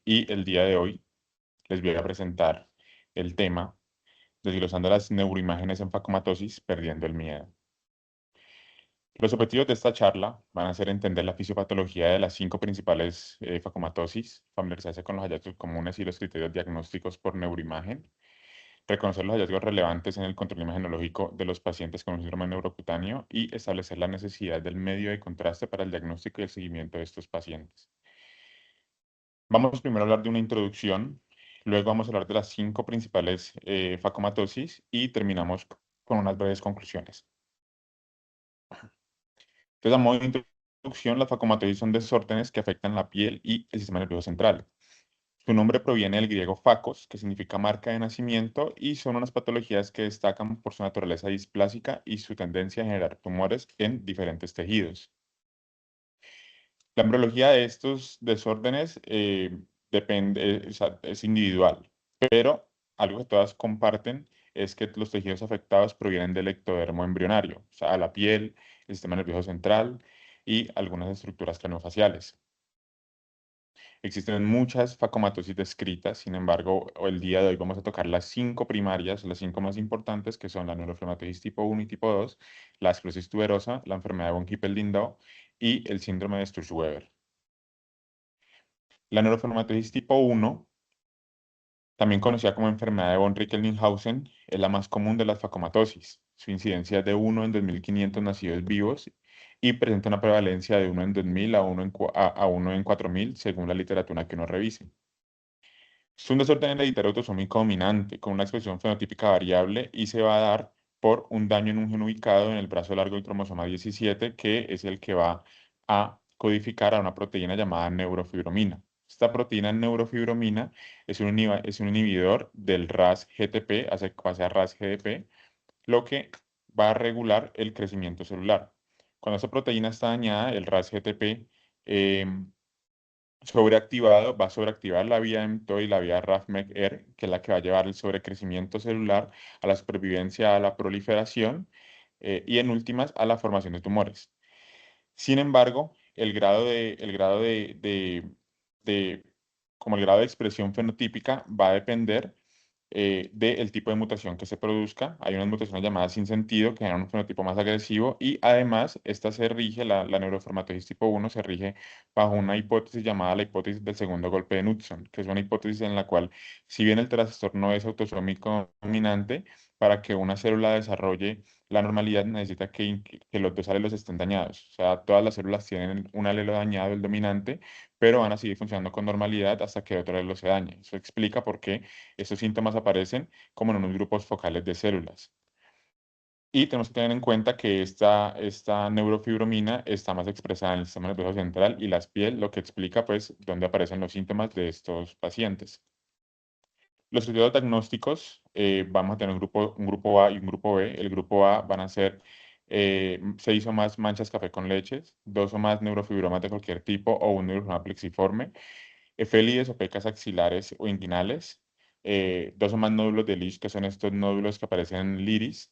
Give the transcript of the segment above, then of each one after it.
y el día de hoy les voy a presentar el tema desglosando las neuroimágenes en facomatosis, perdiendo el miedo. Los objetivos de esta charla van a ser entender la fisiopatología de las 5 principales facomatosis, familiarizarse con los hallazgos comunes y los criterios diagnósticos por neuroimagen, reconocer los hallazgos relevantes en el control imagenológico de los pacientes con síndrome neurocutáneo y establecer la necesidad del medio de contraste para el diagnóstico y el seguimiento de estos pacientes. Vamos primero a hablar de una introducción, luego vamos a hablar de las 5 principales facomatosis y terminamos con unas breves conclusiones. Entonces, a modo de introducción, las facomatosis son desórdenes que afectan la piel y el sistema nervioso central. Su nombre proviene del griego facos, que significa marca de nacimiento, y son unas patologías que destacan por su naturaleza displásica y su tendencia a generar tumores en diferentes tejidos. La embriología de estos desórdenes depende, o sea, es individual, pero algo que todas comparten es que los tejidos afectados provienen del ectodermo embrionario, o sea, la piel, el sistema nervioso central y algunas estructuras craneofaciales. Existen muchas facomatosis descritas, sin embargo, el día de hoy vamos a tocar las 5 primarias, las 5 más importantes, que son la neurofibromatiosis tipo 1 y tipo 2, la esclerosis tuberosa, la enfermedad de von Hippel-Lindau y el síndrome de Sturge-Weber. La neurofibromatiosis tipo 1, también conocida como enfermedad de von Recklinghausen, es la más común de las facomatosis. Su incidencia es de 1 en 2.500 nacidos vivos y presenta una prevalencia de 1 en 2.000 a 1 en 4.000, según la literatura que uno revise. Es un desorden hereditario autosómico dominante, con una expresión fenotípica variable y se va a dar por un daño en un gen ubicado en el brazo largo del cromosoma 17, que es el que va a codificar a una proteína llamada neurofibromina. Esta proteína neurofibromina es un inhibidor del RAS-GTP, pasa a RAS-GDP, lo que va a regular el crecimiento celular. Cuando esta proteína está dañada, el RAS-GTP sobreactivado, va a sobreactivar la vía mTOR y la vía RAF-MEK-ER, que es la que va a llevar el sobrecrecimiento celular a la supervivencia, a la proliferación y en últimas a la formación de tumores. Sin embargo, como el grado de expresión fenotípica va a depender del tipo de mutación que se produzca. Hay unas mutaciones llamadas sin sentido que generan un fenotipo más agresivo y además esta se rige, la neurofibromatiosis tipo 1 se rige bajo una hipótesis llamada la hipótesis del segundo golpe de Knudson, que es una hipótesis en la cual, si bien el trastorno es autosómico dominante, para que una célula desarrolle la normalidad necesita que los dos alelos estén dañados. O sea, todas las células tienen un alelo dañado, el dominante, pero van a seguir funcionando con normalidad hasta que otro alelo se dañe. Eso explica por qué estos síntomas aparecen como en unos grupos focales de células. Y tenemos que tener en cuenta que esta neurofibromina está más expresada en el sistema nervioso central y la piel, lo que explica pues dónde aparecen los síntomas de estos pacientes. Los criterios diagnósticos, vamos a tener un grupo A y un grupo B. El grupo A van a ser 6 o más manchas café con leches, 2 o más neurofibromas de cualquier tipo o un neurofibroma plexiforme, efélides o pecas axilares o inguinales, 2 o más nódulos de Lisch, que son estos nódulos que aparecen en el iris,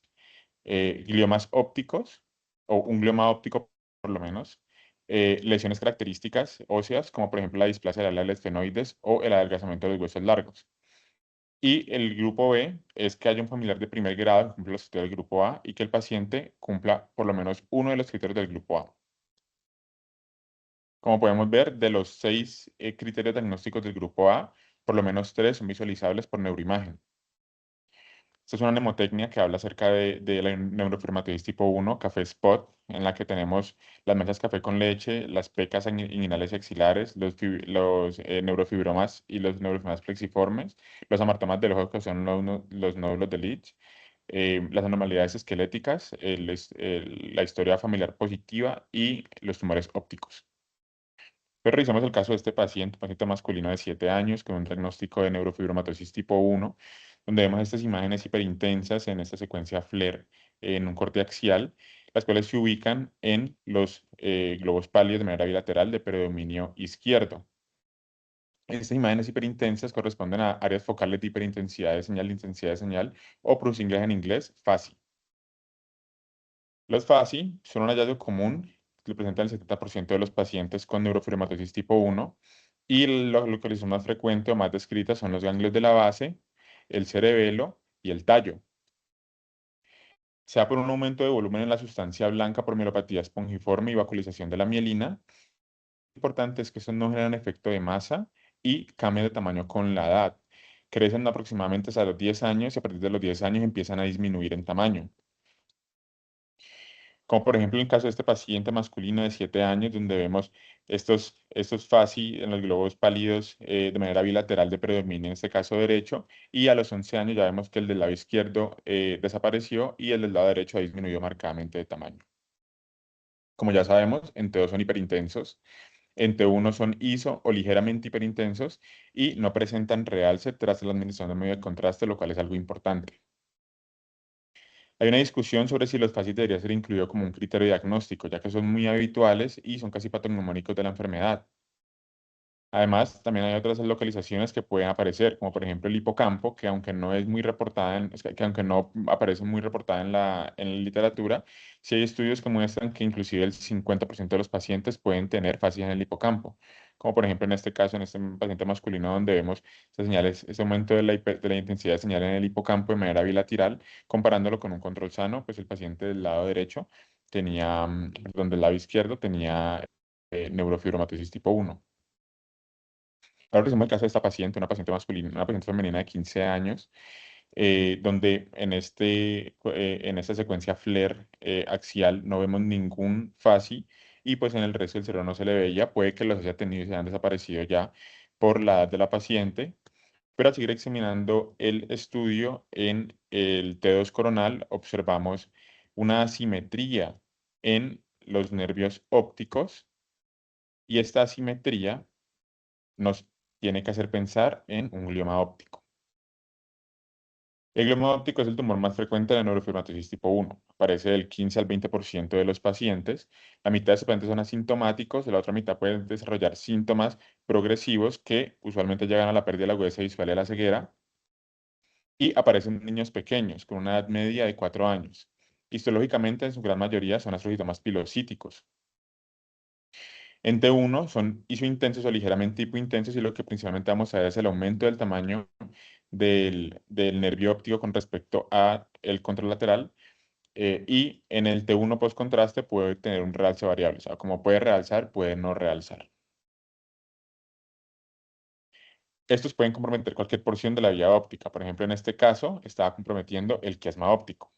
gliomas ópticos o un glioma óptico por lo menos, lesiones características óseas, como por ejemplo la displasia de las esfenoides o el adelgazamiento de los huesos largos. Y el grupo B es que haya un familiar de primer grado que cumpla los criterios del grupo A y que el paciente cumpla por lo menos uno de los criterios del grupo A. Como podemos ver, de los 6 criterios diagnósticos del grupo A, por lo menos 3 son visualizables por neuroimagen. Esta es una mnemotecnia que habla acerca de la neurofibromatiosis tipo 1, café spot, en la que tenemos las manchas café con leche, las pecas inguinales y axilares, los neurofibromas y los neurofibromas plexiformes, los amartomas del ojo que son los nódulos de Lisch, las anormalidades esqueléticas, la historia familiar positiva y los tumores ópticos. Pero revisamos el caso de este paciente, un paciente masculino de 7 años con un diagnóstico de neurofibromatosis tipo 1, donde vemos estas imágenes hiperintensas en esta secuencia FLAIR en un corte axial, las cuales se ubican en los globos pálidos de manera bilateral de predominio izquierdo. Estas imágenes hiperintensas corresponden a áreas focales de intensidad de señal, o por sus siglas en inglés, FASI. Los FASI son un hallazgo común que presentan el 70% de los pacientes con neurofibromatosis tipo 1 Y la localización más frecuente o más descrita son los ganglios de la base, el cerebelo y el tallo. Sea por un aumento de volumen en la sustancia blanca por mielopatía espongiforme y vacuolización de la mielina. Lo importante es que estos no generan efecto de masa y cambian de tamaño con la edad. Crecen aproximadamente hasta los 10 años y a partir de los 10 años empiezan a disminuir en tamaño. Como por ejemplo en el caso de este paciente masculino de 7 años, donde vemos estos fasci en los globos pálidos de manera bilateral de predominio, en este caso derecho, y a los 11 años ya vemos que el del lado izquierdo desapareció y el del lado derecho ha disminuido marcadamente de tamaño. Como ya sabemos, en T2 son hiperintensos, en T1 son iso o ligeramente hiperintensos y no presentan realce tras la administración de medio de contraste, lo cual es algo importante. Hay una discusión sobre si los FASI debería ser incluido como un criterio diagnóstico, ya que son muy habituales y son casi patognomónicos de la enfermedad. Además, también hay otras localizaciones que pueden aparecer, como por ejemplo el hipocampo, que aunque no es muy reportada, que aunque no aparece muy reportada en la literatura, sí hay estudios que muestran que inclusive el 50% de los pacientes pueden tener fascia en el hipocampo, como por ejemplo en este caso, en este paciente masculino, donde vemos estas señales, ese aumento de la intensidad de señal en el hipocampo de manera bilateral, comparándolo con un control sano, pues el paciente del lado derecho tenía, perdón, del lado izquierdo tenía neurofibromatosis tipo 1. Ahora presentamos el caso de esta paciente, una paciente masculina, una paciente femenina de 15 años, donde en esta secuencia FLAIR axial no vemos ningún FASI y pues en el resto del cerebro no se le veía. Puede que los haya tenido y se hayan desaparecido ya por la edad de la paciente, pero al seguir examinando el estudio en el T2 coronal observamos una asimetría en los nervios ópticos y esta asimetría nos tiene que hacer pensar en un glioma óptico. El glioma óptico es el tumor más frecuente de la neurofibromatosis tipo 1. Aparece del 15 al 20% de los pacientes. La mitad de los pacientes son asintomáticos, la otra mitad pueden desarrollar síntomas progresivos que usualmente llegan a la pérdida de la agudeza visual y a la ceguera y aparecen en niños pequeños con una edad media de 4 años. Histológicamente, en su gran mayoría son astrocitomas pilocíticos. En T1 son isointensos o ligeramente hipointensos y lo que principalmente vamos a ver es el aumento del tamaño del nervio óptico con respecto a el contralateral y en el T1 post contraste puede tener un realce variable, o sea, como puede realzar, puede no realzar. Estos pueden comprometer cualquier porción de la vía óptica, por ejemplo, en este caso estaba comprometiendo el quiasma óptico.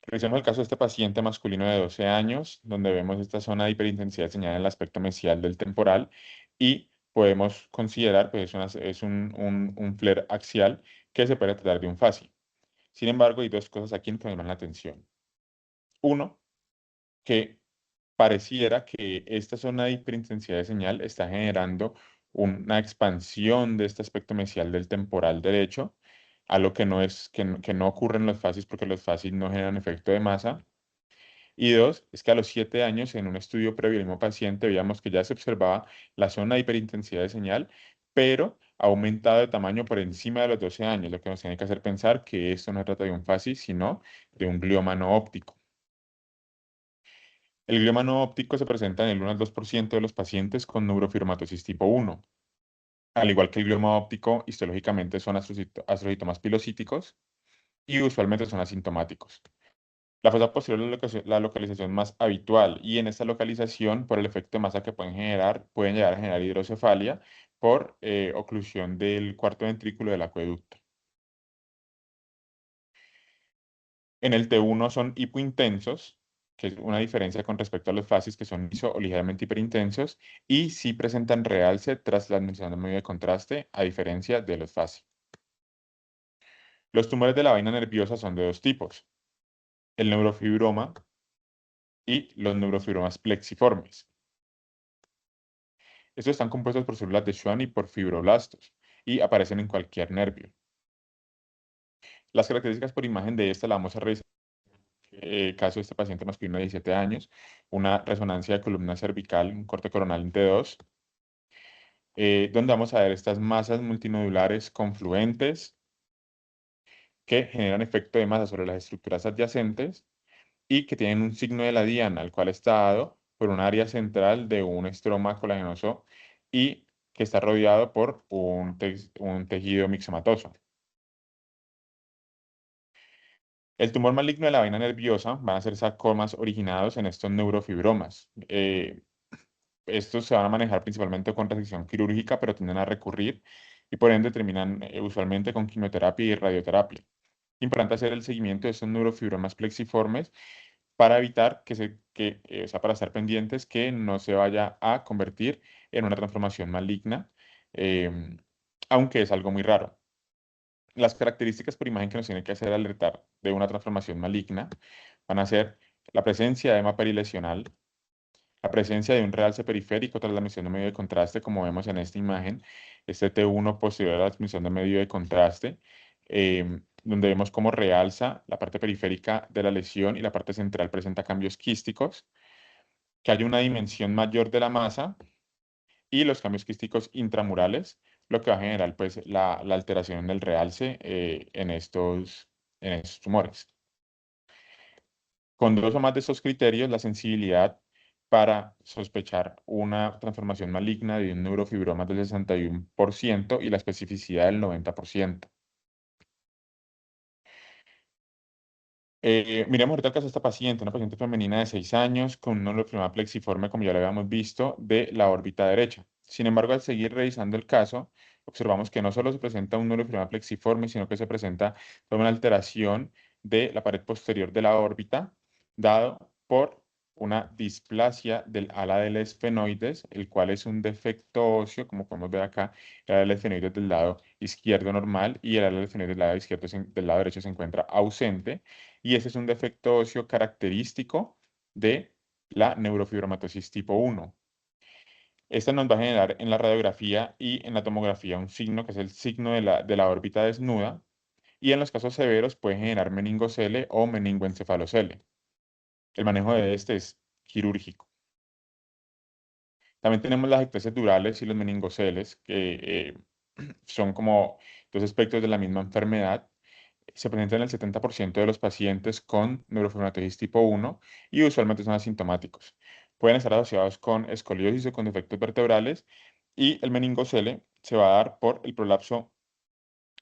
Revisemos el caso de este paciente masculino de 12 años, donde vemos esta zona de hiperintensidad señalada en el aspecto mesial del temporal y podemos considerar, pues es un flare axial que se puede tratar de un FASI. Sin embargo, hay dos cosas aquí que me llaman la atención. Uno, que pareciera que esta zona de hiperintensidad de señal está generando una expansión de este aspecto mesial del temporal derecho, algo que no ocurre en los fasis porque los fasis no generan efecto de masa. Y dos, es que a los 7 años, en un estudio previo al mismo paciente, veíamos que ya se observaba la zona de hiperintensidad de señal, pero ha aumentado de tamaño por encima de los 12 años, lo que nos tiene que hacer pensar que esto no se trata de un fasis, sino de un glioma no óptico. El glioma no óptico se presenta en el 1 al 2% de los pacientes con neurofibromatosis tipo 1. Al igual que el glioma óptico, histológicamente son astrocitomas pilocíticos y usualmente son asintomáticos. La fosa posterior es la localización más habitual y en esta localización, por el efecto de masa que pueden generar, pueden llegar a generar hidrocefalia por oclusión del cuarto ventrículo del acueducto. En el T1 son hipointensos, que es una diferencia con respecto a los fasis que son iso o ligeramente hiperintensos, y sí presentan realce tras la administración de medio de contraste, a diferencia de los fasis. Los tumores de la vaina nerviosa son de dos tipos, el neurofibroma y los neurofibromas plexiformes. Estos están compuestos por células de Schwann y por fibroblastos, y aparecen en cualquier nervio. Las características por imagen de esta la vamos a revisar caso de este paciente masculino de 17 años, una resonancia de columna cervical, un corte coronal en T2, donde vamos a ver estas masas multinodulares confluentes que generan efecto de masa sobre las estructuras adyacentes y que tienen un signo de la diana, el cual está dado por un área central de un estroma colagenoso y que está rodeado por un tejido mixomatoso. El tumor maligno de la vaina nerviosa van a ser sarcomas originados en estos neurofibromas. Estos se van a manejar principalmente con resección quirúrgica, pero tienden a recurrir y por ende terminan usualmente con quimioterapia y radioterapia. Importante hacer el seguimiento de estos neurofibromas plexiformes para evitar o sea, para estar pendientes que no se vaya a convertir en una transformación maligna, em, aunque es algo muy raro. Las características por imagen que nos tienen que hacer alertar de una transformación maligna van a ser la presencia de edema perilesional, la presencia de un realce periférico tras la admisión de medio de contraste, como vemos en esta imagen, este T1 posterior a la admisión de medio de contraste, donde vemos cómo realza la parte periférica de la lesión y la parte central presenta cambios quísticos, que hay una dimensión mayor de la masa y los cambios quísticos intramurales, lo que va a generar pues, la alteración en el realce en estos tumores. Con dos o más de estos criterios, la sensibilidad para sospechar una transformación maligna de un neurofibroma del 61% y la especificidad del 90%. Miremos ahorita el caso de esta paciente, una paciente femenina de 6 años con un neurofibroma plexiforme, como ya lo habíamos visto, de la órbita derecha. Sin embargo, al seguir revisando el caso, observamos que no solo se presenta un neurofibroma plexiforme, sino que se presenta toda una alteración de la pared posterior de la órbita, dado por una displasia del ala del esfenoides, el cual es un defecto óseo, como podemos ver acá, el ala del esfenoides del lado izquierdo normal y el ala del esfenoides del lado izquierdo del lado derecho se encuentra ausente, y ese es un defecto óseo característico de la neurofibromatosis tipo 1. Esta nos va a generar en la radiografía y en la tomografía un signo que es el signo de la órbita desnuda, y en los casos severos puede generar meningocele o meningoencefalocele. El manejo de este es quirúrgico. También tenemos las ectasias durales y los meningoceles, que son como dos aspectos de la misma enfermedad. Se presentan en el 70% de los pacientes con neurofibromatosis tipo 1 y usualmente son asintomáticos. Pueden estar asociados con escoliosis o con defectos vertebrales, y el meningocele se va a dar por el prolapso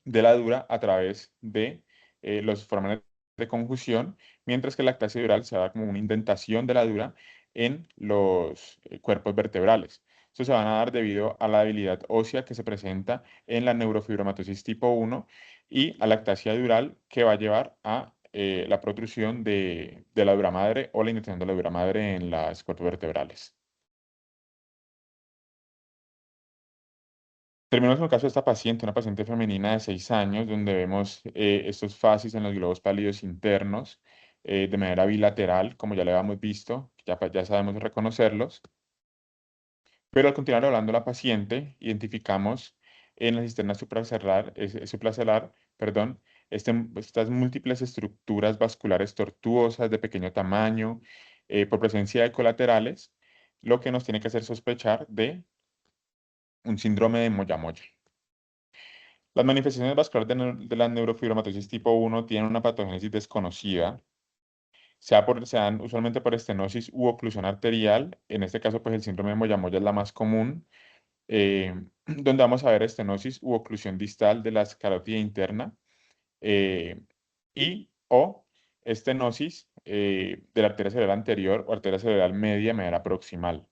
de la dura a través de los forámenes de conjunción, mientras que la ectasia dural se da como una indentación de la dura en los cuerpos vertebrales. Esto se van a dar debido a la debilidad ósea que se presenta en la neurofibromatosis tipo 1 y a la ectasia dural, que va a llevar a la protrusión de la dura madre o la indentación de la dura madre en los cuerpos vertebrales. Terminamos con el caso de esta paciente, una paciente femenina de 6 años, donde vemos estos facies en los globos pálidos internos de manera bilateral, como ya lo habíamos visto, ya sabemos reconocerlos. Pero al continuar hablando de la paciente, identificamos en la cisterna supracelular, perdón, estas múltiples estructuras vasculares tortuosas de pequeño tamaño, por presencia de colaterales, lo que nos tiene que hacer sospechar de un síndrome de Moyamoya. Las manifestaciones vasculares de la neurofibromatosis tipo 1 tienen una patogénesis desconocida. Se dan usualmente por estenosis u oclusión arterial. En este caso, pues el síndrome de Moyamoya es la más común, donde vamos a ver estenosis u oclusión distal de la carótida interna, eh, y o estenosis de la arteria cerebral anterior o arteria cerebral media, media proximal,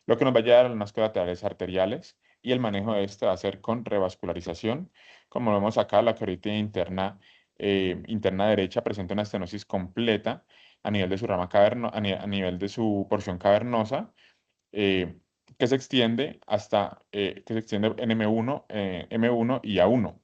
lo que nos va a llevar a unas colaterales arteriales, y el manejo de esta va a ser con revascularización. Como vemos acá, la carótida interna derecha presenta una estenosis completa a nivel de su rama a nivel de su porción cavernosa, eh, que se extiende que se extiende en M1 y A1,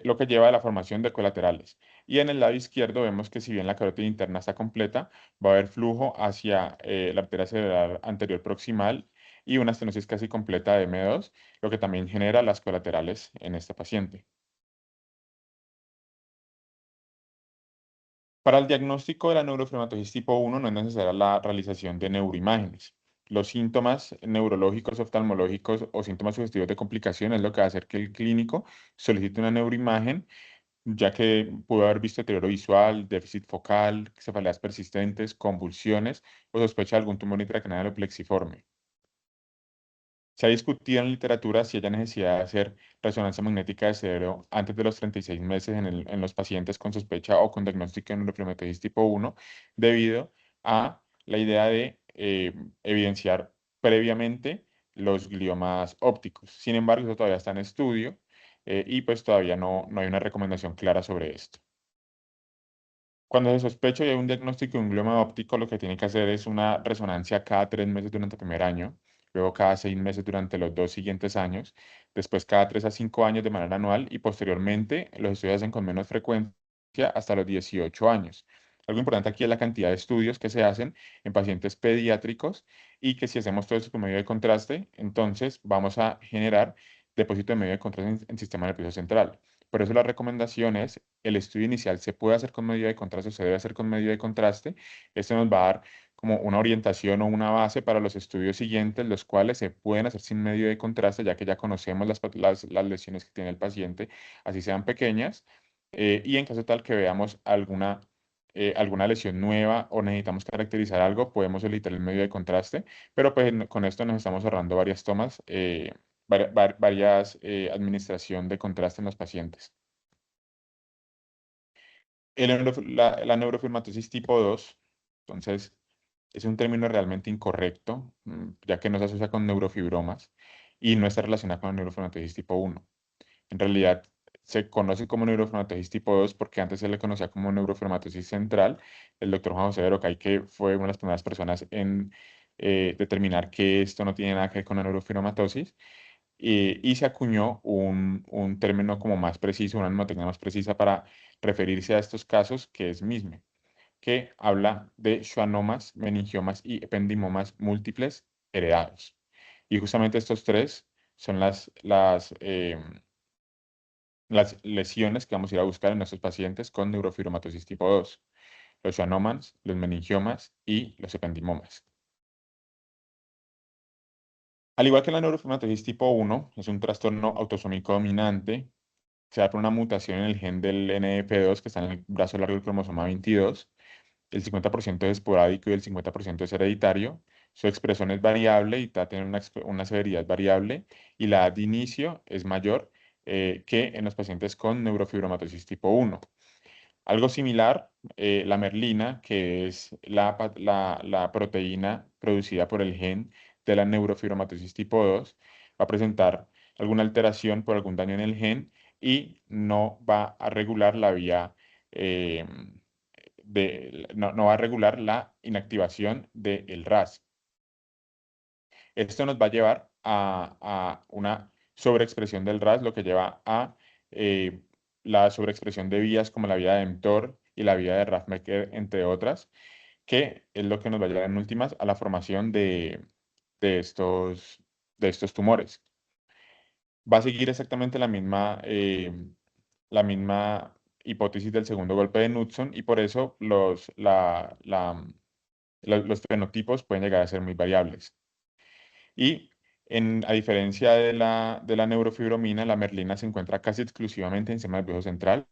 lo que lleva a la formación de colaterales. Y en el lado izquierdo vemos que si bien la carótida interna está completa, va a haber flujo hacia la arteria cerebral anterior proximal y una estenosis casi completa de M2, lo que también genera las colaterales en este paciente. Para el diagnóstico de la neurofibromatosis tipo 1 no es necesaria la realización de neuroimágenes. Los síntomas neurológicos, oftalmológicos o síntomas sugestivos de complicación es lo que va a hacer que el clínico solicite una neuroimagen ya que pudo haber visto deterioro visual, déficit focal, cefaleas persistentes, convulsiones o sospecha de algún tumor intracraneal o plexiforme. Se ha discutido en la literatura si haya necesidad de hacer resonancia magnética de cerebro antes de los 36 meses en los pacientes con sospecha o con diagnóstico de neurofibromatosis tipo 1, debido a la idea de evidenciar previamente los gliomas ópticos. Sin embargo, eso todavía está en estudio y pues todavía no hay una recomendación clara sobre esto. Cuando se sospecha y hay un diagnóstico de un glioma óptico, lo que tiene que hacer es una resonancia cada 3 meses durante el primer año, luego cada 6 meses durante los 2 siguientes años, después cada 3 a 5 años de manera anual y posteriormente los estudios se hacen con menos frecuencia hasta los 18 años. Algo importante aquí es la cantidad de estudios que se hacen en pacientes pediátricos y que si hacemos todo esto con medio de contraste, entonces vamos a generar depósito de medio de contraste en sistema nervioso central. Por eso la recomendación es, el estudio inicial se puede hacer con medida de contraste, se debe hacer con medida de contraste. Esto nos va a dar como una orientación o una base para los estudios siguientes, los cuales se pueden hacer sin medida de contraste, ya que ya conocemos las lesiones que tiene el paciente, así sean pequeñas. Y en caso tal que veamos alguna lesión nueva o necesitamos caracterizar algo, podemos solicitar el medio de contraste, pero pues con esto nos estamos ahorrando varias tomas. Varias administración de contraste en los pacientes. La neurofibromatosis tipo 2, entonces, es un término realmente incorrecto, ya que no se asocia con neurofibromas y no está relacionada con la neurofibromatosis tipo 1. En realidad, se conoce como neurofibromatosis tipo 2 porque antes se le conocía como neurofibromatosis central. El doctor Juan José Verocay, que fue una de las primeras personas en determinar que esto no tiene nada que ver con la neurofibromatosis, y se acuñó un término como más preciso, una mnemotecnia más precisa para referirse a estos casos, que es MISME, que habla de schwannomas, meningiomas y ependimomas múltiples heredados. Y justamente estos tres son las lesiones que vamos a ir a buscar en nuestros pacientes con neurofibromatosis tipo 2, los schwannomas, los meningiomas y los ependimomas. Al igual que la neurofibromatosis tipo 1, es un trastorno autosómico dominante. Se da por una mutación en el gen del NF2 que está en el brazo largo del cromosoma 22. El 50% es esporádico y el 50% es hereditario. Su expresión es variable y va a tener una severidad variable. Y la edad de inicio es mayor que en los pacientes con neurofibromatosis tipo 1. Algo similar, la merlina, que es la proteína producida por el gen de la neurofibromatosis tipo 2, va a presentar alguna alteración por algún daño en el gen y no va a regular la vía eh, no va a regular la inactivación del RAS. Esto nos va a llevar a una sobreexpresión del RAS, lo que lleva a eh, la sobreexpresión de vías como la vía de mTOR y la vía de RAF-MEK, entre otras, que es lo que nos va a llevar en últimas a la formación de estos, de estos tumores. Va a seguir exactamente la misma hipótesis del segundo golpe de Knudson y por eso los fenotipos pueden llegar a ser muy variables. Y a diferencia de la neurofibromina, la merlina se encuentra casi exclusivamente en sistema nervioso central,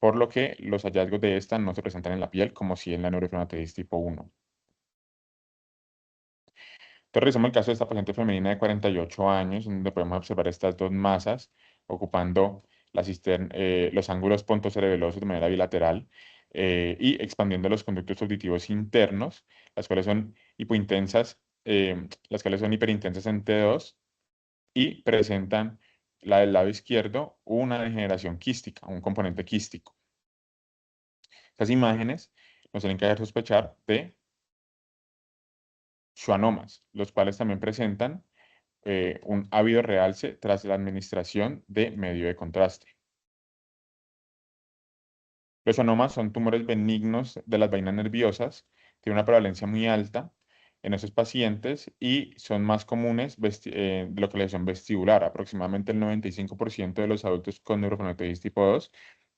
por lo que los hallazgos de esta no se presentan en la piel como si en la neurofibromatosis tipo 1. Entonces, revisamos el caso de esta paciente femenina de 48 años, donde podemos observar estas dos masas ocupando los ángulos pontocerebelosos de manera bilateral y expandiendo los conductos auditivos internos, las cuales son las cuales son hiperintensas en T2 y presentan la del lado izquierdo una degeneración quística, un componente quístico. Estas imágenes nos tienen que hacer sospechar de schwannomas, los cuales también presentan un ávido realce tras la administración de medio de contraste. Los schwannomas son tumores benignos de las vainas nerviosas, tienen una prevalencia muy alta en esos pacientes y son más comunes de localización vestibular. Aproximadamente el 95% de los adultos con neurofibromatosis tipo 2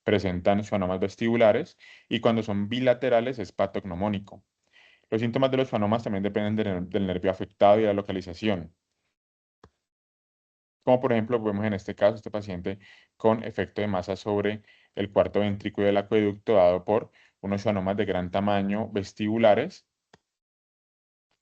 presentan schwannomas vestibulares y cuando son bilaterales es patognomónico. Los síntomas de los schwannomas también dependen del nervio afectado y de la localización. Como por ejemplo, vemos en este caso, este paciente con efecto de masa sobre el cuarto ventrículo del acueducto dado por unos schwannomas de gran tamaño vestibulares.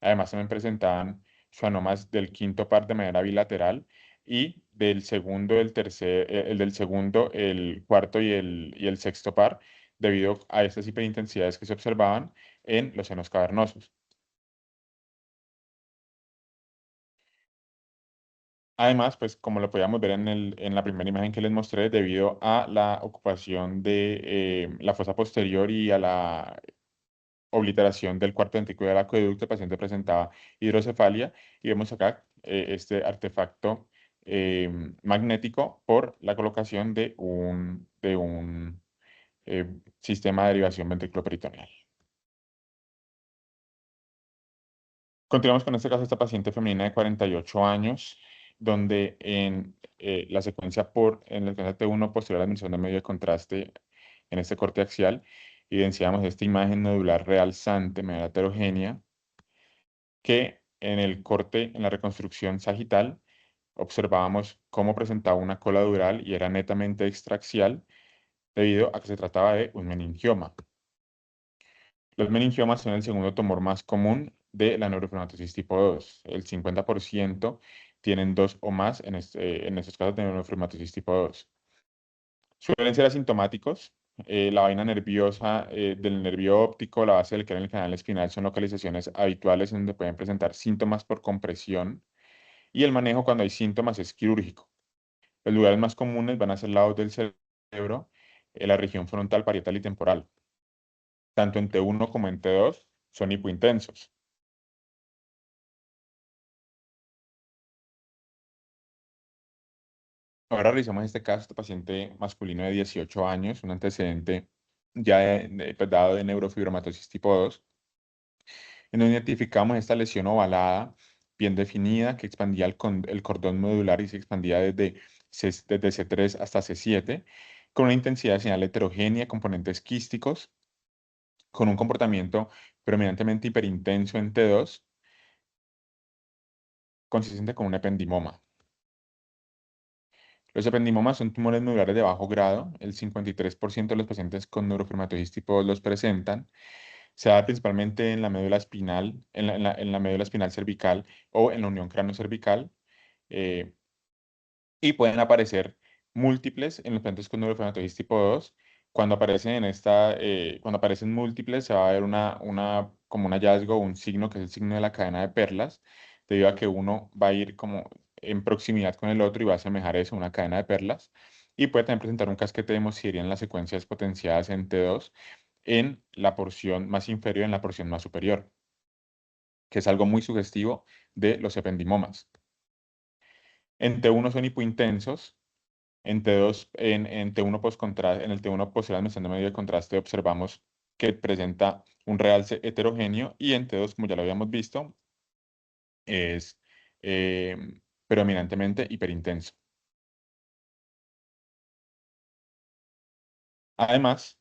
Además, también presentaban schwannomas del quinto par de manera bilateral y del segundo, el del segundo, el cuarto y el sexto par, debido a estas hiperintensidades que se observaban en los senos cavernosos. Además, pues como lo podíamos ver en la primera imagen que les mostré, debido a la ocupación de la fosa posterior y a la obliteración del cuarto ventrículo del acueducto, el paciente presentaba hidrocefalia y vemos acá este artefacto magnético por la colocación de un sistema de derivación ventriculoperitoneal. Continuamos con este caso, esta paciente femenina de 48 años, donde en en la secuencia T1 posterior a la admisión de medio de contraste en este corte axial, evidenciamos esta imagen nodular realzante, media heterogénea, que en el corte, en la reconstrucción sagital, observábamos cómo presentaba una cola dural y era netamente extraaxial debido a que se trataba de un meningioma. Los meningiomas son el segundo tumor más común de la neurofibromatosis tipo 2. El 50% tienen dos o más en estos casos de neurofibromatosis tipo 2. Suelen ser asintomáticos. La vaina nerviosa del nervio óptico, la base del cráneo y el canal espinal son localizaciones habituales en donde pueden presentar síntomas por compresión y el manejo cuando hay síntomas es quirúrgico. Los lugares más comunes van a ser lados del cerebro, la región frontal, parietal y temporal. Tanto en T1 como en T2 son hipointensos. Ahora revisamos este caso, este paciente masculino de 18 años, un antecedente ya pues, dado de neurofibromatosis tipo 2, en donde identificamos esta lesión ovalada, bien definida, que expandía el cordón medular y se expandía desde C3 hasta C7, con una intensidad de señal heterogénea, componentes quísticos, con un comportamiento predominantemente hiperintenso en T2, consistente con un ependimoma. Los ependimomas son tumores medulares de bajo grado. El 53% de los pacientes con neurofibromatosis tipo 2 los presentan. Se da principalmente en la médula espinal, en la médula espinal cervical o en la unión cráneo-cervical. eh, y pueden aparecer múltiples en los pacientes con neurofibromatosis tipo 2. Cuando aparecen múltiples, se va a ver como un hallazgo o un signo que es el signo de la cadena de perlas, debido a que uno va a ir como en proximidad con el otro y va a asemejar eso, una cadena de perlas. Y puede también presentar un casquete de hemosidería en las secuencias potenciadas en T2 en la porción más inferior y en la porción más superior, que es algo muy sugestivo de los ependimomas. En T1 son hipointensos. En T2, en T1 en el T1 posterior a la admisión de medio de contraste observamos que presenta un realce heterogéneo y en T2, como ya lo habíamos visto, es eh, predominantemente hiperintenso. Además,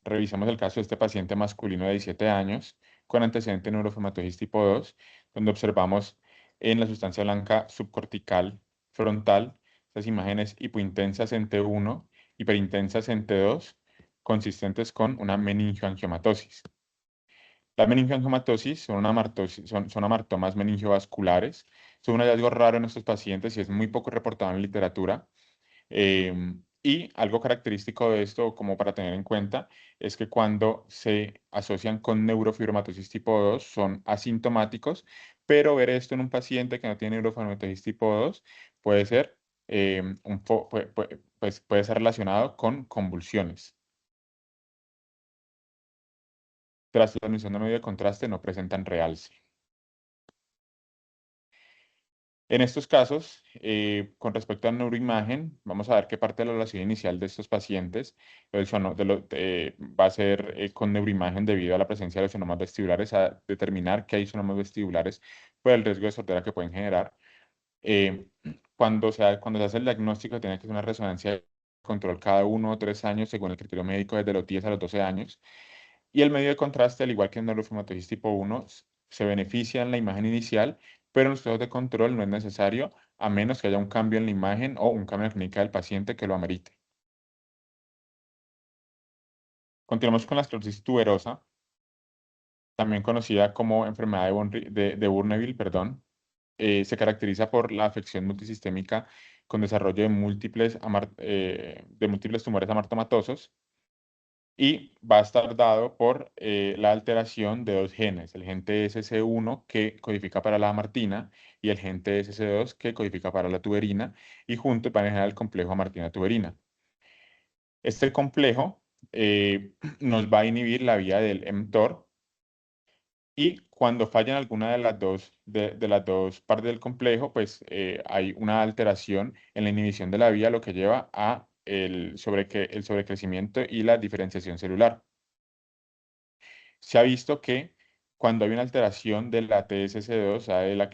revisamos el caso de este paciente masculino de 17 años con antecedente de neurofibromatosis tipo 2, donde observamos en la sustancia blanca subcortical frontal estas imágenes hipointensas en T1, hiperintensas en T2, consistentes con una meningioangiomatosis. Las meningoangiomatosis son amartomas meningiovasculares. Son un hallazgo raro en estos pacientes y es muy poco reportado en literatura. Y algo característico de esto, como para tener en cuenta, es que cuando se asocian con neurofibromatosis tipo 2 son asintomáticos, pero ver esto en un paciente que no tiene neurofibromatosis tipo 2 puede ser, pues puede ser relacionado con convulsiones. Tras la admisión de medio de contraste no presentan realce. En estos casos, con respecto a neuroimagen, vamos a ver qué parte de la evaluación inicial de estos pacientes va a ser con neuroimagen debido a la presencia de los sonomas vestibulares, a determinar que hay sonomas vestibulares por el riesgo de sordera que pueden generar. Eh, cuando se hace el diagnóstico, tiene que ser una resonancia de control cada 1 o 3 años, según el criterio médico, desde los 10 a los 12 años. Y el medio de contraste, al igual que en neurofibromatossis tipo 1, se beneficia en la imagen inicial, pero en los estudios de control no es necesario, a menos que haya un cambio en la imagen o un cambio en la clínica del paciente que lo amerite. Continuamos con la esclerosis tuberosa, también conocida como enfermedad de Bourneville, perdón. Se caracteriza por la afección multisistémica con desarrollo de múltiples tumores amartomatosos y va a estar dado por la alteración de dos genes, el gen TSC1 que codifica para la amartina y el gen TSC2 que codifica para la tuberina, y juntos van a generar el complejo amartina-tuberina. Este complejo nos va a inhibir la vía del mTOR, y cuando fallan alguna de las dos partes del complejo, pues hay una alteración en la inhibición de la vía, lo que lleva a el sobrecrecimiento y la diferenciación celular. Se ha visto que cuando hay una alteración de la TSC2, o sea, del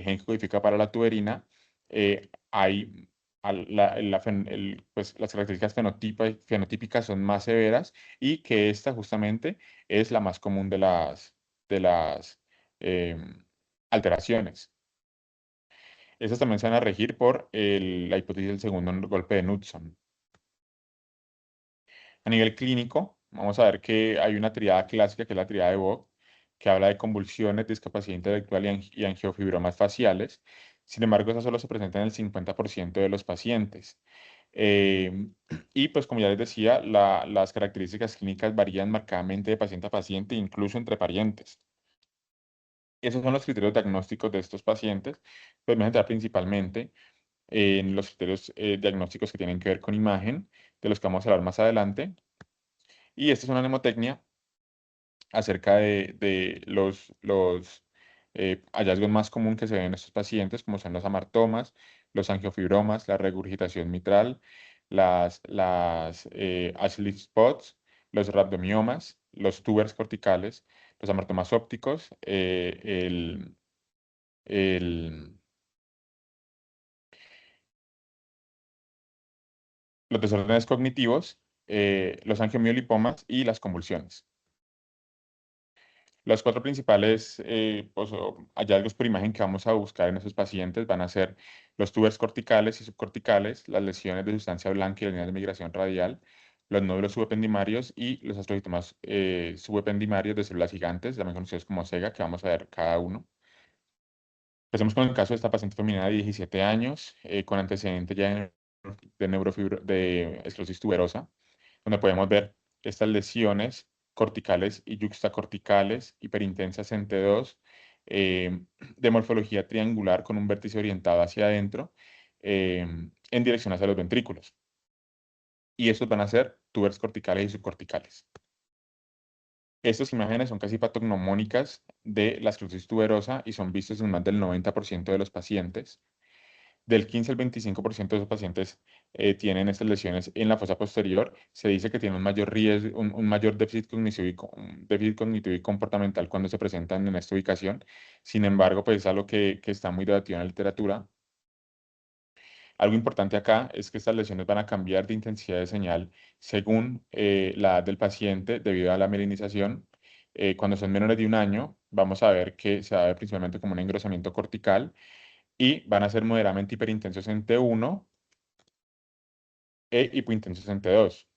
gen que codifica para la tuberina, hay pues, las características fenotípicas son más severas, y que esta justamente es la más común de las alteraciones. Estas también se van a regir por la hipótesis del segundo golpe de Knudson. A nivel clínico, vamos a ver que hay una triada clásica, que es la triada de Vogt, que habla de convulsiones, discapacidad intelectual y angiofibromas faciales. Sin embargo, esa solo se presenta en el 50% de los pacientes. Eh, y pues como ya les decía, las características clínicas varían marcadamente de paciente a paciente, incluso entre parientes. Esos son los criterios diagnósticos de estos pacientes. Podemos entrar principalmente en los criterios diagnósticos que tienen que ver con imagen, de los que vamos a hablar más adelante. Y esta es una mnemotecnia acerca de los hallazgos más comunes que se ven en estos pacientes, como son los amartomas, los angiofibromas, la regurgitación mitral, las Ashleigh spots, los rhabdomiomas, los tubers corticales, los amartomas ópticos, el- los desórdenes cognitivos, los angiomiolipomas y las convulsiones. Los cuatro principales pues, hallazgos por imagen que vamos a buscar en esos pacientes van a ser los tubers corticales y subcorticales, las lesiones de sustancia blanca y las líneas de migración radial, los nódulos subependimarios y los astrocitomas subependimarios de células gigantes, también conocidos como SEGA, que vamos a ver cada uno. Empecemos con el caso de esta paciente femenina de 17 años, con antecedentes ya de esclerosis tuberosa, donde podemos ver estas lesiones corticales y yuxtacorticales hiperintensas en T2, de morfología triangular con un vértice orientado hacia adentro, en dirección hacia los ventrículos. Y estos van a ser tubers corticales y subcorticales. Estas imágenes son casi patognomónicas de la esclerosis tuberosa y son vistas en más del 90% de los pacientes. Del 15 al 25% de los pacientes tienen estas lesiones en la fosa posterior. Se dice que tienen un mayor riesgo, un mayor déficit cognitivo y comportamental cuando se presentan en esta ubicación. Sin embargo, pues es algo que está muy debatido en la literatura. Algo importante acá es que estas lesiones van a cambiar de intensidad de señal según la edad del paciente debido a la mielinización. Cuando son menores de un año, vamos a ver que se va a ver principalmente como un engrosamiento cortical, y van a ser moderadamente hiperintensos en T1 e hipointensos en T2.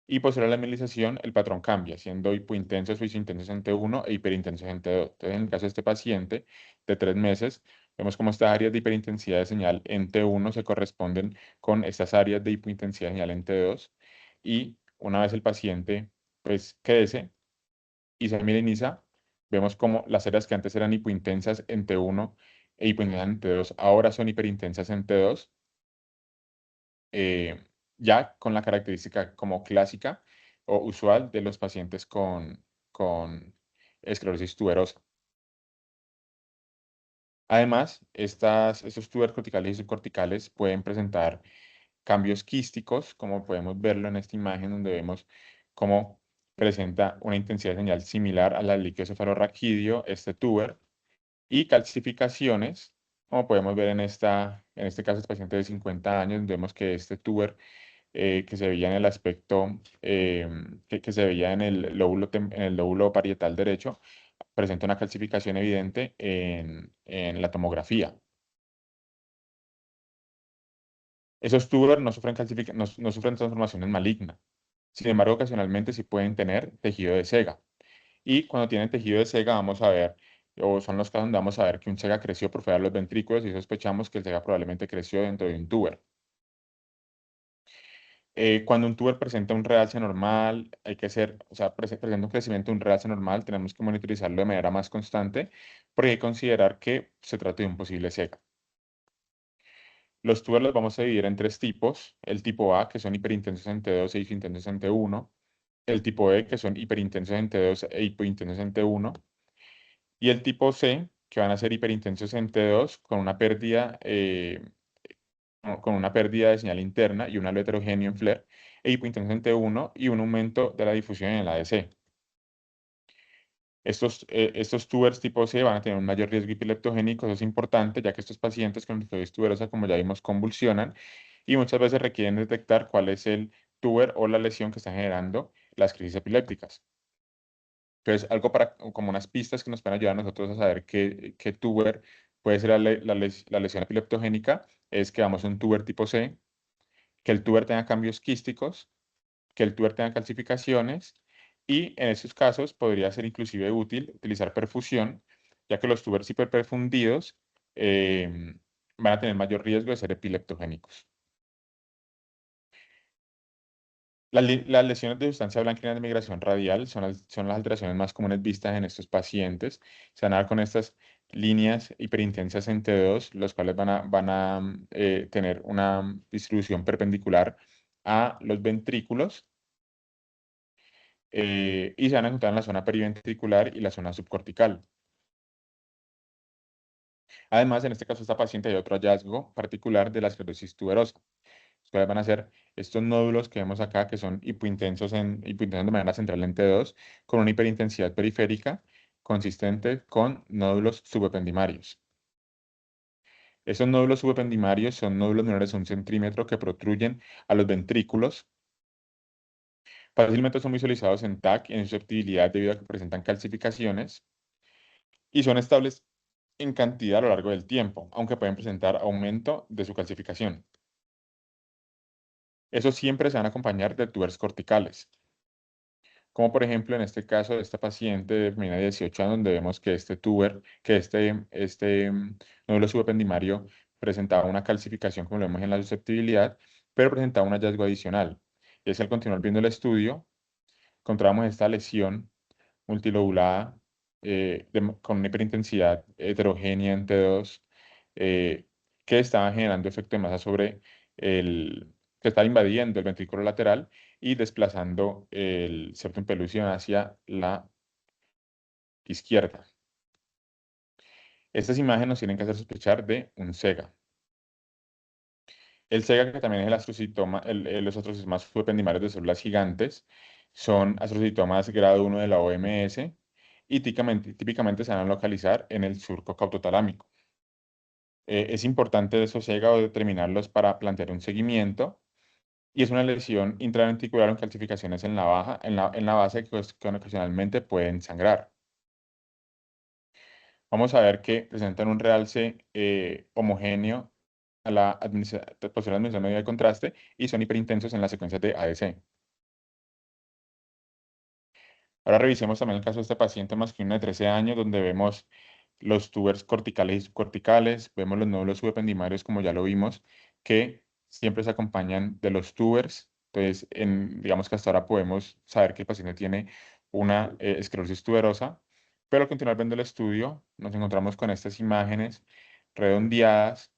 Y posterior a la mielinización, el patrón cambia, siendo hipointensos o isointensos en T1 e hiperintensos en T2. Entonces, en el caso de este paciente de 3 meses, vemos cómo estas áreas de hiperintensidad de señal en T1 se corresponden con estas áreas de hipointensidad de señal en T2. Y una vez el paciente pues crece y se mieliniza, vemos cómo las áreas que antes eran hipointensas en T1 e hipointensas en T2 ahora son hiperintensas en T2, eh, ya con la característica como clásica o usual de los pacientes con esclerosis tuberosa. Además, estos tubers corticales y subcorticales pueden presentar cambios quísticos, como podemos verlo en esta imagen, donde vemos cómo presenta una intensidad de señal similar a la del líquido cefalorraquídeo, este tuber, y calcificaciones, como podemos ver en este caso, este paciente de 50 años, donde vemos que este tuber que se veía en el aspecto, que se veía en el lóbulo parietal derecho, presenta una calcificación evidente en la tomografía. Esos tubers no sufren transformaciones malignas. Sin embargo, ocasionalmente sí pueden tener tejido de sega. Y cuando tienen tejido de sega, vamos a ver, o son los casos donde vamos a ver que un sega creció por fuera de los ventrículos y sospechamos que el sega probablemente creció dentro de un tuber. Cuando un tuber presenta un realce normal, hay que hacer, o sea, presenta un crecimiento de un realce normal, tenemos que monitorizarlo de manera más constante, porque hay que considerar que se trata de un posible sega. Los tubers los vamos a dividir en tres tipos. El tipo A, que son hiperintensos en T2 e hipointensos en T1. El tipo B, que son hiperintensos en T2 e hipointensos en T1. Y el tipo C, que van a ser hiperintensos en T2 con una pérdida de señal interna y un halo heterogéneo en FLAIR, e hipointensos en T1 y un aumento de la difusión en el ADC. Estos tubers tipo C van a tener un mayor riesgo epileptogénico, eso es importante, ya que estos pacientes con esclerosis tuberosa, como ya vimos, convulsionan y muchas veces requieren detectar cuál es el tuber o la lesión que está generando las crisis epilépticas. Entonces, como unas pistas que nos pueden ayudar a nosotros a saber qué tuber puede ser la lesión epileptogénica, es que damos un tuber tipo C, que el tuber tenga cambios quísticos, que el tuber tenga calcificaciones y en estos casos podría ser inclusive útil utilizar perfusión, ya que los tubers hiperperfundidos van a tener mayor riesgo de ser epileptogénicos. Las lesiones de sustancia blanca de migración radial son las alteraciones más comunes vistas en estos pacientes. Se van a dar con estas líneas hiperintensas en T2, los cuales van a tener una distribución perpendicular a los ventrículos y se van a encontrar en la zona periventricular y la zona subcortical. Además, en este caso, esta paciente hay otro hallazgo particular de la esclerosis tuberosa. Los cuales van a ser estos nódulos que vemos acá, que son hipointensos de manera central en T2, con una hiperintensidad periférica consistente con nódulos subependimarios. Estos nódulos subependimarios son nódulos menores a 1 centímetro que protruyen a los ventrículos. Fácilmente son visualizados en TAC y en susceptibilidad debido a que presentan calcificaciones y son estables en cantidad a lo largo del tiempo, aunque pueden presentar aumento de su calcificación. Esos siempre se van a acompañar de tubers corticales, como por ejemplo en este caso de esta paciente de femenina de 18 años, donde vemos que este nódulo subependimario presentaba una calcificación, como lo vemos en la susceptibilidad, pero presentaba un hallazgo adicional. Y es que al continuar viendo el estudio, encontramos esta lesión multilobulada con una hiperintensidad heterogénea en T2 eh, que estaba generando efecto de masa que estaba invadiendo el ventrículo lateral y desplazando el septum pellucidum hacia la izquierda. Estas imágenes nos tienen que hacer sospechar de un SEGA. El SEGA, que también es el astrocitoma, los astrocitos subependimarios de células gigantes, son astrocitomas grado 1 de la OMS y típicamente se van a localizar en el surco cautotalámico. Es importante esos SEGA o determinarlos para plantear un seguimiento y es una lesión intraventricular con calcificaciones en la base que ocasionalmente pueden sangrar. Vamos a ver que presentan un realce homogéneo a la posterior administración media de contraste y son hiperintensos en las secuencias de ADC. Ahora revisemos también el caso de este paciente masculino de 13 años, donde vemos los tubers corticales y subcorticales, vemos los nódulos subependimarios, como ya lo vimos, que siempre se acompañan de los tubers. Entonces, digamos que hasta ahora podemos saber que el paciente tiene una esclerosis tuberosa, pero al continuar viendo el estudio, nos encontramos con estas imágenes redondeadas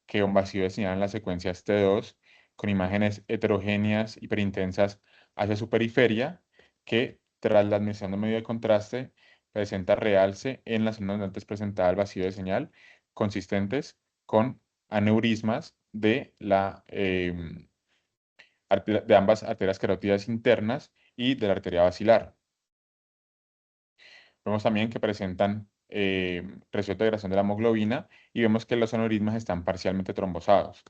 que un vacío de señal en las secuencias T2, con imágenes heterogéneas, hiperintensas hacia su periferia, que tras la administración de medio de contraste presenta realce en las zonas donde antes presentaba el vacío de señal, consistentes con aneurismas de ambas arterias carótidas internas y de la arteria basilar. Vemos también que presentan resuelta de la hemoglobina y vemos que los aneurismas están parcialmente trombosados.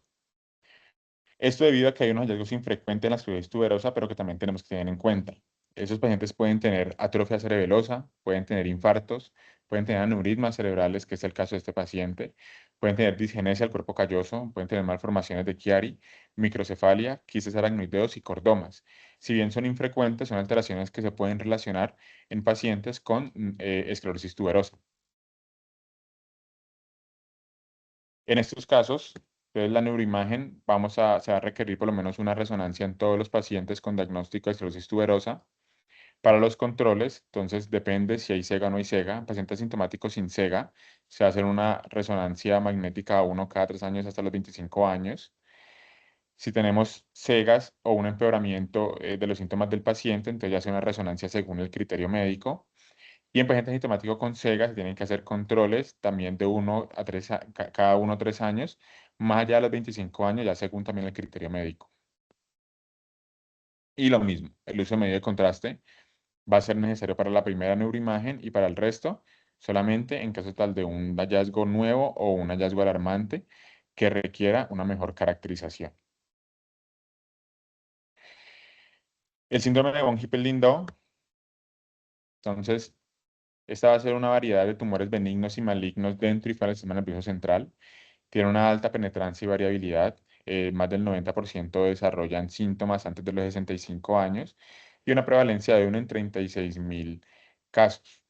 Esto debido a que hay unos hallazgos infrecuentes en la esclerosis tuberosa, pero que también tenemos que tener en cuenta. Esos pacientes pueden tener atrofia cerebelosa, pueden tener infartos, pueden tener aneurismas cerebrales, que es el caso de este paciente, Pueden tener disgenesia del cuerpo calloso, pueden tener malformaciones de Chiari, microcefalia, quistes aracnoideos y cordomas. Si bien son infrecuentes, son alteraciones que se pueden relacionar en pacientes con esclerosis tuberosa. En estos casos, entonces la neuroimagen se va a requerir por lo menos una resonancia en todos los pacientes con diagnóstico de esclerosis tuberosa. Para los controles, entonces depende si hay SEGA o no hay SEGA. En pacientes sintomáticos sin SEGA, se va a hacer una resonancia magnética a 1 cada 3 años hasta los 25 años. Si tenemos SEGAs o un empeoramiento de los síntomas del paciente, entonces ya hace una resonancia según el criterio médico. Y en pacientes sintomáticos con SEGA se tienen que hacer controles también de 1 a 3, cada 1 a 3 años, más allá de los 25 años, ya según también el criterio médico. Y lo mismo, el uso de medio de contraste va a ser necesario para la primera neuroimagen y para el resto solamente en caso tal de un hallazgo nuevo o un hallazgo alarmante que requiera una mejor caracterización. El síndrome de von Hippel-Lindau, entonces, esta va a ser una variedad de tumores benignos y malignos dentro y fuera del sistema nervioso central. Tiene una alta penetrancia y variabilidad. Más del 90% desarrollan síntomas antes de los 65 años y una prevalencia de 1 en 36.000 casos.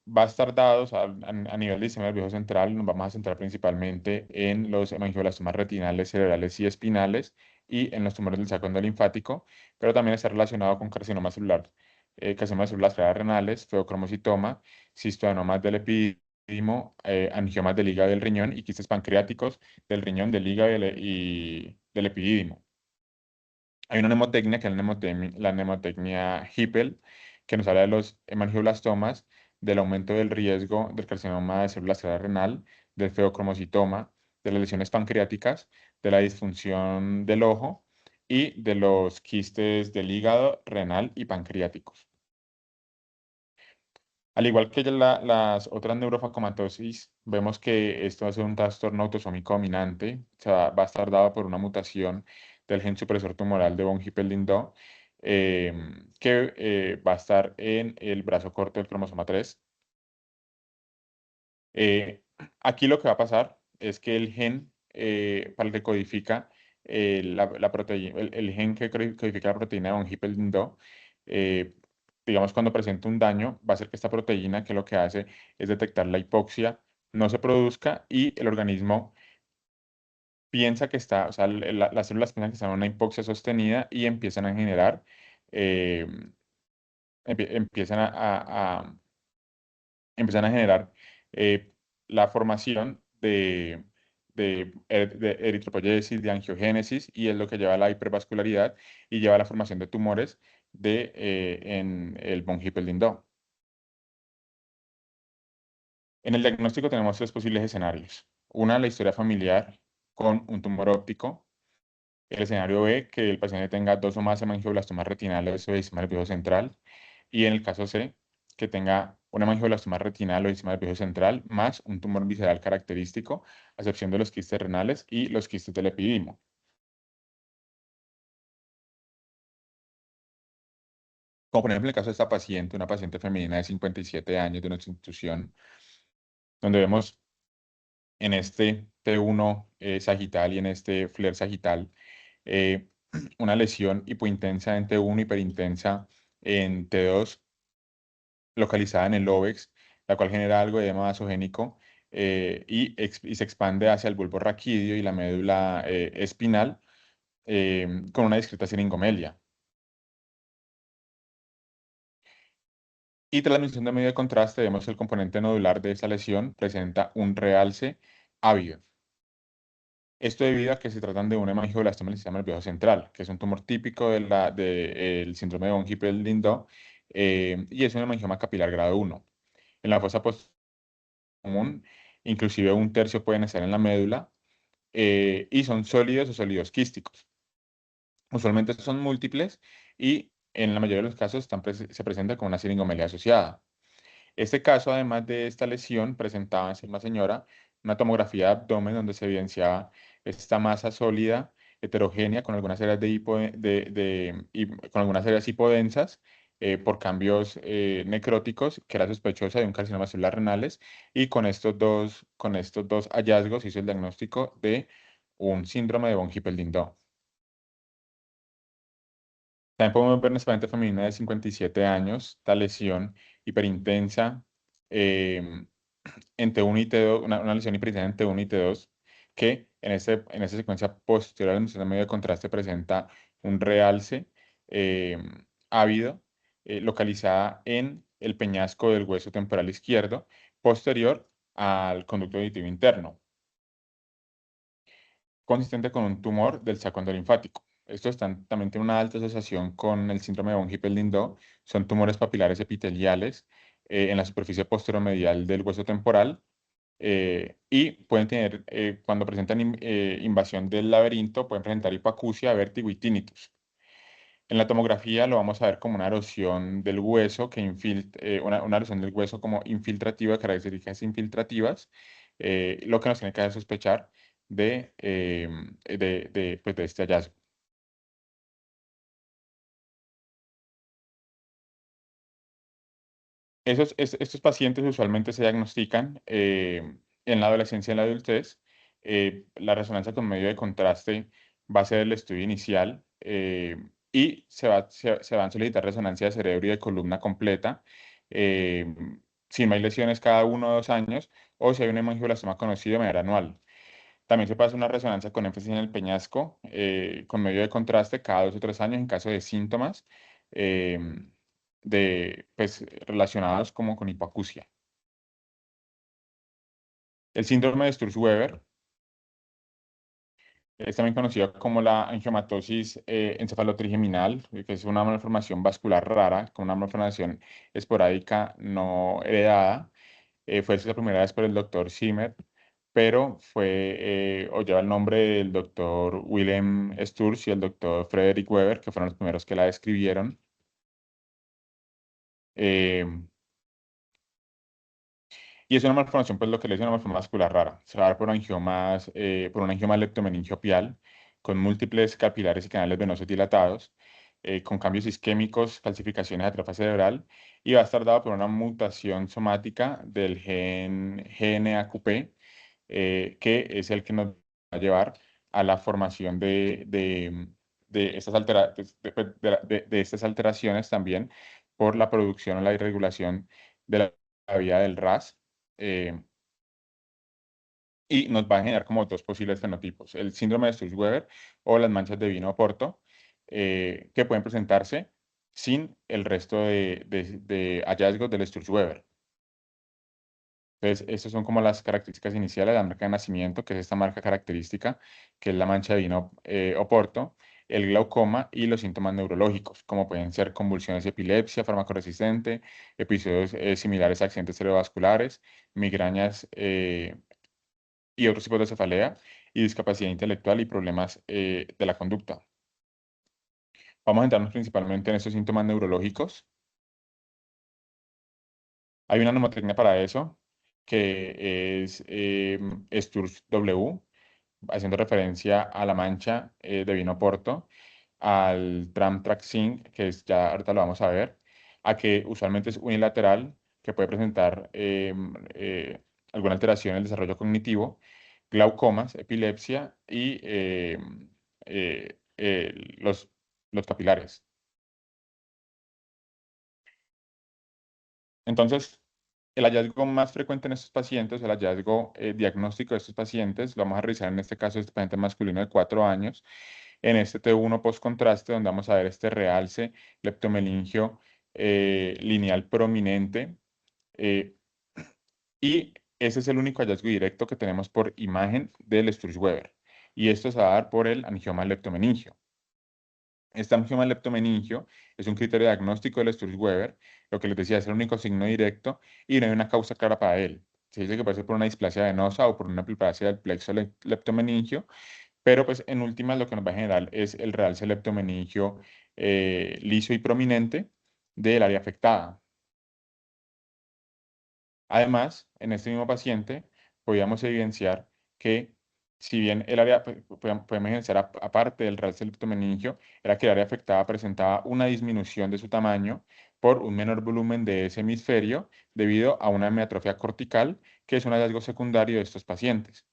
Va a estar dado, o sea, a nivel del sistema nervioso central, nos vamos a centrar principalmente en los hemangioblastomas retinales, cerebrales y espinales y en los tumores del saco endolinfático, pero también está relacionado con carcinoma celular, carcinoma de células claras renales, feocromocitoma, cistoadenomas del epidídimo, angiomas del hígado y del riñón y quistes pancreáticos del riñón, del hígado y del epidídimo. Hay una mnemotecnia que es la mnemotecnia Hippel, que nos habla de los hemangioblastomas, del aumento del riesgo del carcinoma de células cerebral renal, del feocromocitoma, de las lesiones pancreáticas, de la disfunción del ojo y de los quistes del hígado, renal y pancreáticos. Al igual que las otras neurofacomatosis, vemos que esto va a ser un trastorno autosómico dominante, o sea, va a estar dado por una mutación del gen supresor tumoral de von Hippel-Lindau, que va a estar en el brazo corto del cromosoma 3. Eh, Aquí lo que va a pasar es que el gen para el que codifica la proteína, el gen que codifica la proteína de von Hippel-Lindau, eh, digamos, cuando presenta un daño, va a ser que esta proteína, que lo que hace es detectar la hipoxia, no se produzca y el organismo piensa que está, o sea, las células piensan que están en una hipoxia sostenida y empiezan a generar, eh, empiezan empiezan a generar eh, la formación de eritropoyesis, de angiogénesis, y es lo que lleva a la hipervascularidad y lleva a la formación de tumores en el von Hippel-Lindau. En el diagnóstico tenemos tres posibles escenarios. Una, la historia familiar con un tumor óptico. El escenario B, que el paciente tenga dos o más hemangioblastomas retinales o edema nervioso central. Y en el caso C, que tenga una angioblastoma retinal o edema nervioso central más un tumor visceral característico, a excepción de los quistes renales y los quistes del epidídimo. Como por ejemplo en el caso de esta paciente, una paciente femenina de 57 años de nuestra institución, donde vemos en este T1 sagital y en este FLAIR sagital eh, una lesión hipointensa en T1, hiperintensa en T2, localizada en el lóbex, la cual genera algo de edema vasogénico y se expande hacia el bulbo raquídeo y la médula espinal con una discreta siringomelia. Y tras la administración de medio de contraste, vemos que el componente nodular de esta lesión presenta un realce ávido. Esto debido a que se tratan de un hemangioblastoma del sistema nervioso central, que es un tumor típico del síndrome de von Hippel-Lindau, y es un hemangioma capilar grado 1. En la fosa común, inclusive un tercio pueden estar en la médula, y son sólidos o sólidos quísticos. Usualmente son múltiples y en la mayoría de los casos se presenta con una siringomelia asociada. Este caso, además de esta lesión, presentaba en una señora una tomografía de abdomen donde se evidenciaba esta masa sólida, heterogénea, con algunas áreas, con algunas áreas hipodensas, por cambios necróticos, que era sospechosa de un carcinoma de células renales, y con estos dos hallazgos hizo el diagnóstico de un síndrome de von Hippel-Lindau. También podemos ver en esta paciente femenina de 57 años, esta lesión hiperintensa em, en T1 y T2, una lesión hiperintensa en T1 y T2, que en esta secuencia posterior a la emisión de medio de contraste presenta un realce ávido localizada en el peñasco del hueso temporal izquierdo, posterior al conducto auditivo interno, consistente con un tumor del saco endolinfático. Estos también tienen una alta asociación con el síndrome de von Hippel-Lindau. Son tumores papilares epiteliales en la superficie posteromedial del hueso temporal y pueden tener, cuando presentan invasión del laberinto, pueden presentar hipoacusia, vértigo y tinnitus. En la tomografía lo vamos a ver como una erosión del hueso, una erosión del hueso como infiltrativa, de características infiltrativas, lo que nos tiene que hacer sospechar pues, de este hallazgo. Estos pacientes usualmente se diagnostican en la adolescencia y en la adultez. La resonancia con medio de contraste va a ser el estudio inicial y se van a solicitar resonancia de cerebro y de columna completa, eh, si no hay lesiones cada 1 o 2 años o si hay un hemangiograma conocido de manera anual. También se puede hacer una resonancia con énfasis en el peñasco con medio de contraste cada 2 o 3 años en caso de síntomas eh, pues, relacionados como con hipoacusia. El síndrome de Sturz-Weber es también conocido como la angiomatosis encefalotrigeminal, que es una malformación vascular rara, con una malformación esporádica no heredada. Fue hecha la primera vez por el doctor Zimmer, pero o lleva el nombre del doctor Wilhelm Sturz y el doctor Frederick Weber, que fueron los primeros que la describieron. Eh, y es una malformación, pues lo que le es una malformación vascular rara. Se va a dar por un angioma leptomeningiopial, con múltiples capilares y canales venosos dilatados, con cambios isquémicos, calcificaciones de atrofia cerebral, y va a estar dado por una mutación somática del gen GNAQP, que es el que nos va a llevar a la formación de de estas alteraciones también por la producción o la irregulación de la vía del RAS, eh, y nos va a generar como dos posibles fenotipos: el síndrome de Sturz-Weber o las manchas de vino Oporto, que pueden presentarse sin el resto de hallazgos del Sturz-Weber. Entonces, estas son como las características iniciales de la marca de nacimiento, que es esta marca característica, que es la mancha de vino Oporto, el glaucoma y los síntomas neurológicos, como pueden ser convulsiones y epilepsia farmacoresistente, episodios similares a accidentes cerebrovasculares, migrañas y otros tipos de cefalea, y discapacidad intelectual y problemas de la conducta. Vamos a centrarnos principalmente en estos síntomas neurológicos. Hay una mnemotecnia para eso, que es Sturz W, haciendo referencia a la mancha de vino Porto, al Tram-Traxink, que es, ya ahorita lo vamos a ver, a que usualmente es unilateral, que puede presentar alguna alteración en el desarrollo cognitivo, glaucomas, epilepsia y eh, eh, los, los capilares. Entonces, el hallazgo más frecuente en estos pacientes, el hallazgo diagnóstico de estos pacientes, lo vamos a revisar en este caso, este paciente masculino de 4 años, en este T1 post-contraste, donde vamos a ver este realce leptomelingio lineal prominente, eh, y ese es el único hallazgo directo que tenemos por imagen del Sturz-Weber, y esto se va a dar por el angioma leptomeningio. Este angioma leptomeningio es un criterio diagnóstico del Sturz-Weber, lo que les decía es el único signo directo y no hay una causa clara para él. Se dice que puede ser por una displasia venosa o por una epiplasia del plexo leptomeningio, pero pues en últimas lo que nos va a generar es el realce leptomeningio liso y prominente del área afectada. Además, en este mismo paciente podíamos evidenciar que si bien el área, podemos evidenciar aparte del realce leptomeningio, era que el área afectada presentaba una disminución de su tamaño por un menor volumen de ese hemisferio debido a una hemiatrofia cortical, que es un hallazgo secundario de estos pacientes.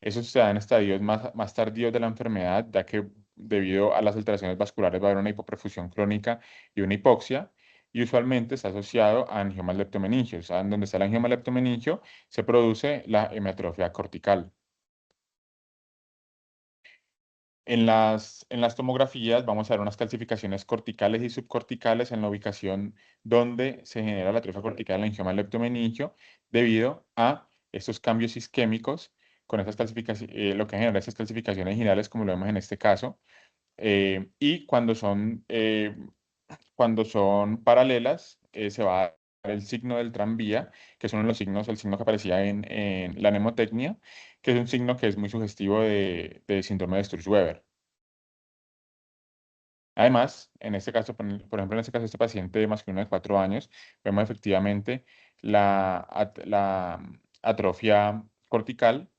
Eso se da en estadios más tardíos de la enfermedad, ya que debido a las alteraciones vasculares va a haber una hipoperfusión crónica y una hipoxia, y usualmente está asociado a angiomas leptomeningios. ¿Saben dónde está el angioma leptomeningio? Se produce la hemiatrofia cortical. En las tomografías vamos a ver unas calcificaciones corticales y subcorticales en la ubicación donde se genera la atrofia cortical del angioma leptomeningio debido a estos cambios isquémicos con esas calcificaciones, lo que genera esas calcificaciones girales, como lo vemos en este caso, y cuando son paralelas, se va a dar el signo del tranvía, que es uno de los signos, el signo que aparecía en la mnemotecnia, que es un signo que es muy sugestivo de síndrome de Sturge-Weber. Además, en este caso, por ejemplo, en este caso, este paciente masculino de 4 años, vemos efectivamente la atrofia cortical,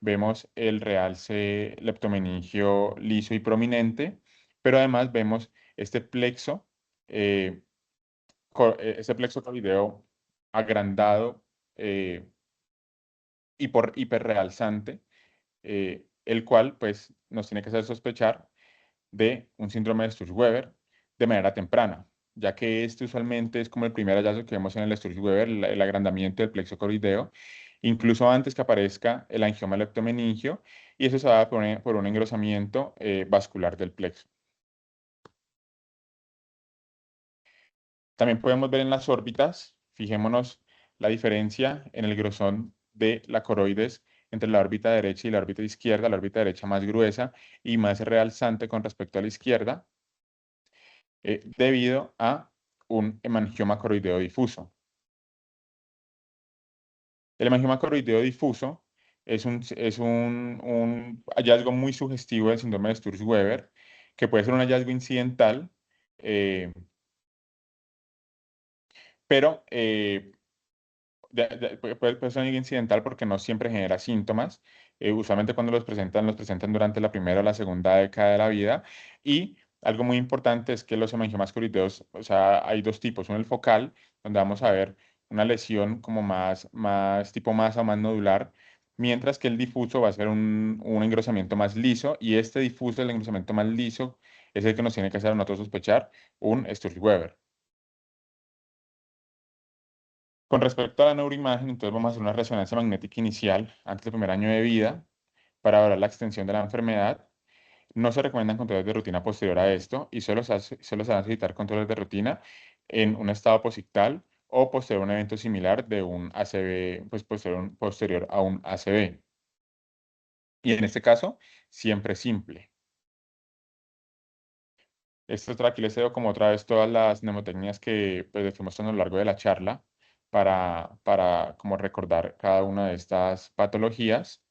vemos el realce leptomeningio liso y prominente, pero además vemos este plexo, eh, este plexo coroideo agrandado y por hiperrealzante, el cual pues nos tiene que hacer sospechar de un síndrome de Sturge-Weber de manera temprana, ya que este usualmente es como el primer hallazgo que vemos en el Sturge-Weber, el agrandamiento del plexo coroideo, incluso antes que aparezca el angioma leptomeningio, y eso se da por un engrosamiento vascular del plexo. También podemos ver en las órbitas, fijémonos la diferencia en el grosor de la coroides entre la órbita derecha y la órbita izquierda, la órbita derecha más gruesa y más realzante con respecto a la izquierda, debido a un hemangioma coroideo difuso. El hemangioma coroideo difuso es un hallazgo muy sugestivo del síndrome de Sturge-Weber, que puede ser un hallazgo incidental, eh, pero puede ser incidental porque no siempre genera síntomas. Usualmente cuando los presentan durante la primera o la segunda década de la vida. Y algo muy importante es que los hemangiomas corideos, o sea, hay dos tipos. Uno el focal, donde vamos a ver una lesión como más tipo masa, más nodular, mientras que el difuso va a ser un engrosamiento más liso, y este difuso, el engrosamiento más liso, es el que nos tiene que hacer a nosotros sospechar un Sturge-Weber. Con respecto a la neuroimagen, entonces vamos a hacer una resonancia magnética inicial antes del primer año de vida para evaluar la extensión de la enfermedad. No se recomiendan controles de rutina posterior a esto, y solo se van a necesitar controles de rutina en un estado posictal o posterior a un evento similar de un ACV, pues posterior a un ACV. Y en este caso, siempre simple. Aquí les cedo como otra vez todas las mnemotecnias que pues, fuimos a lo largo de la charla para como recordar cada una de estas patologías.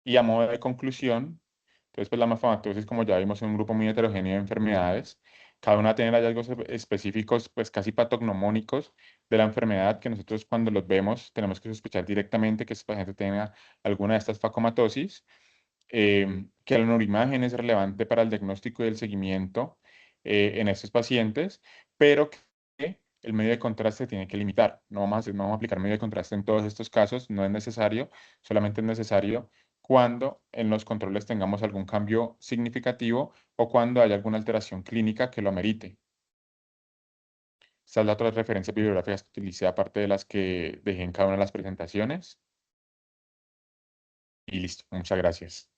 Y a modo de conclusión, entonces pues la mafomatosis, como ya vimos, es un grupo muy heterogéneo de enfermedades. Cada una tiene hallazgos específicos, pues casi patognomónicos de la enfermedad, que nosotros cuando los vemos tenemos que sospechar directamente que ese paciente tenga alguna de estas facomatosis, que la neuroimagen es relevante para el diagnóstico y el seguimiento en estos pacientes, pero que el medio de contraste tiene que limitar. No vamos a aplicar medio de contraste en todos estos casos, no es necesario, solamente es necesario cuando en los controles tengamos algún cambio significativo o cuando haya alguna alteración clínica que lo amerite. Estas son las otras referencias bibliográficas que utilicé, aparte de las que dejé en cada una de las presentaciones. Y listo, muchas gracias.